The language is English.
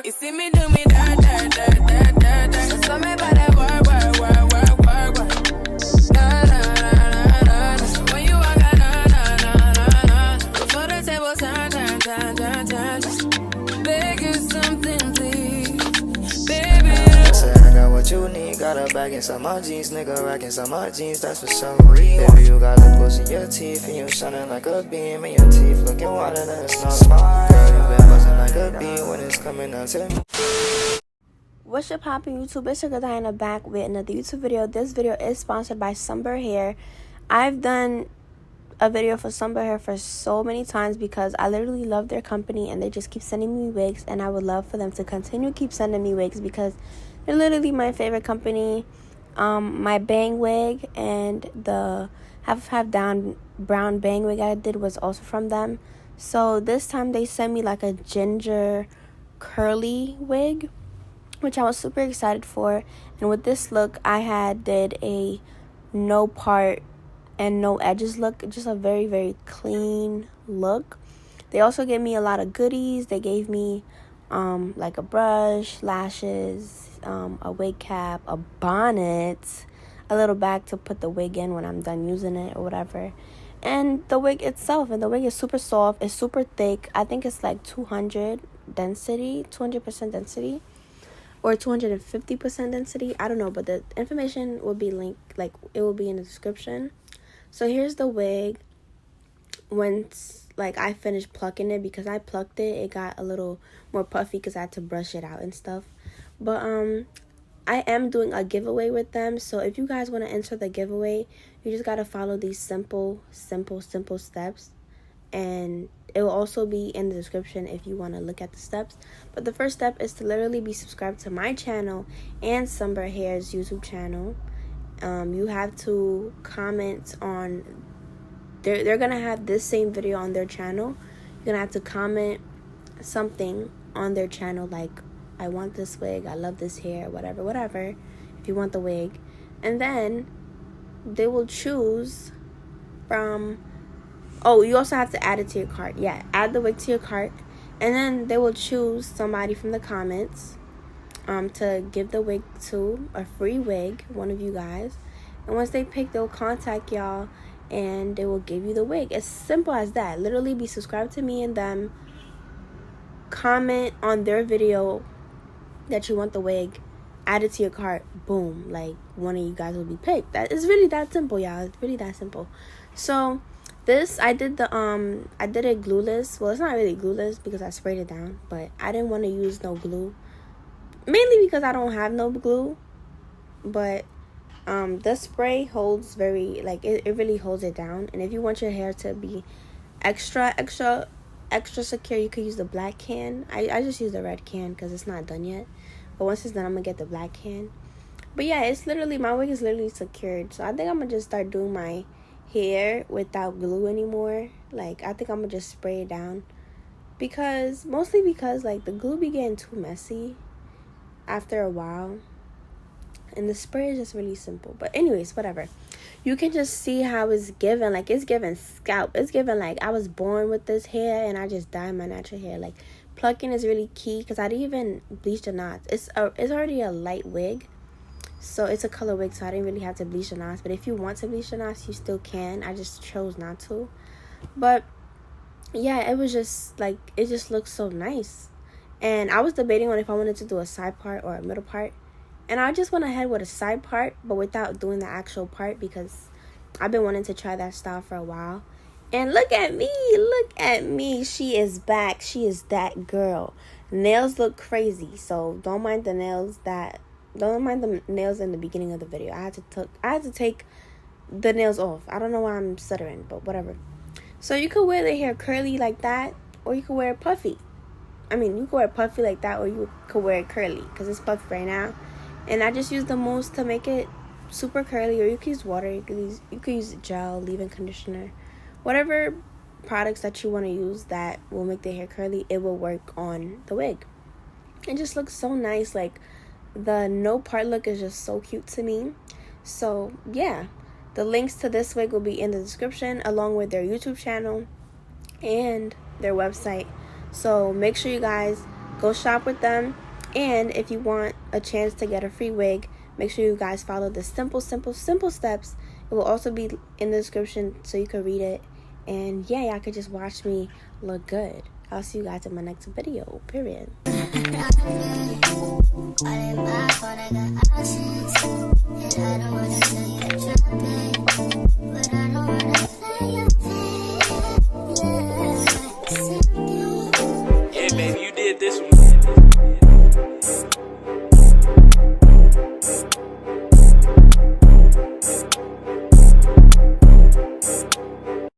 You see me do me dirt, dirt, dirt, dirt, dirt, dirt. So me about that work, work, work, work, work, work. Na na na na na na. When you walk out, na na na na na. Before the table turn, turn, turn, turn, turn. Just beg you something, please, baby. I said I got what you need. Got a bag in some my jeans, nigga racking some my jeans. That's for some reason. Baby, you got lips in your teeth, and you shining like a beam, and your teeth looking wider than a snow. Girl, you been buzzing like a bee when it's coming out to me. What's your poppin' YouTube? It's your girl Dayana back with another YouTube video. This video is sponsored by Sunber Hair. I've done a video for Sunber Hair for so many times because I literally love their company and they just keep sending me wigs, and I would love for them to continue keep sending me wigs because they're literally my favorite company. My bang wig and the half down brown bang wig I did was also from them. So this time they sent me like a ginger curly wig, which I was super excited for. And with this look, I did a no part and no edges look, just a very, very clean look. They also gave me a lot of goodies. They gave me like a brush, lashes, a wig cap, a bonnet, a little bag to put the wig in when I'm done using it or whatever. And the wig itself, and the wig is super soft, it's super thick. I think it's like 200% density or 250% density. I don't know, but the information will be linked, like it will be in the description. So here's the wig. Once like I finished plucking it, because I plucked it, it got a little more puffy because I had to brush it out and stuff. But I am doing a giveaway with them, so if you guys want to enter the giveaway, you just gotta follow these simple steps, and it will also be in the description if you want to look at the steps. But the first step is to literally be subscribed to my channel and Sunber Hair's YouTube channel. You have to comment on, they're gonna have this same video on their channel. You're gonna have to comment something on their channel like, I want this wig, I love this hair, whatever, if you want the wig. And then they will choose from, oh, you also have to add it to your cart. Yeah, add the wig to your cart. And then they will choose somebody from the comments to give the wig to, a free wig, one of you guys. And once they pick, they'll contact y'all and they will give you the wig. It's simple as that. Literally be subscribed to me and them. Comment on their video that you want the wig, add it to your cart, boom, like one of you guys will be picked. That is really that simple, y'all. It's really that simple. So this, I did it glueless. Well, it's not really glueless because I sprayed it down, but I didn't want to use no glue, mainly because I don't have no glue. But the spray holds very, like it really holds it down. And if you want your hair to be extra secure, you could use the black can. I just use the red can because it's not done yet, but once it's done, I'm gonna get the black can. But yeah, it's literally, my wig is literally secured, so I think I'm gonna just start doing my hair without glue anymore. Like, I think I'm gonna just spray it down, mostly because like the glue be getting too messy after a while, and the spray is just really simple. But anyways, whatever. You can just see how it's given. Like, it's given scalp. It's given like I was born with this hair and I just dyed my natural hair. Like, plucking is really key because I didn't even bleach the knots. It's already a light wig, so it's a color wig, so I didn't really have to bleach the knots. But if you want to bleach the knots, you still can. I just chose not to. But yeah, it was just like, it just looks so nice. And I was debating on if I wanted to do a side part or a middle part. And I just went ahead with a side part, but without doing the actual part, because I've been wanting to try that style for a while. And look at me. She is back. She is that girl. Nails look crazy, so don't mind the nails in the beginning of the video. I had to take the nails off. I don't know why I'm stuttering, but whatever. So you could wear the hair curly like that, or you could wear it puffy. I mean, you could wear it puffy like that, or you could wear it curly, because it's puffy right now. And I just use the mousse to make it super curly, or you can use water, you can use gel, leave-in conditioner, whatever products that you want to use that will make the hair curly, it will work on the wig. It just looks so nice. Like, the no part look is just so cute to me. So yeah, the links to this wig will be in the description, along with their YouTube channel and their website. So make sure you guys Go shop with them. And if you want a chance to get a free wig, make sure you guys follow the simple steps. It will also be in the description so you can read it. And yeah, y'all could just watch me look good. I'll see you guys in my next video. Period. Hey baby, you did this one.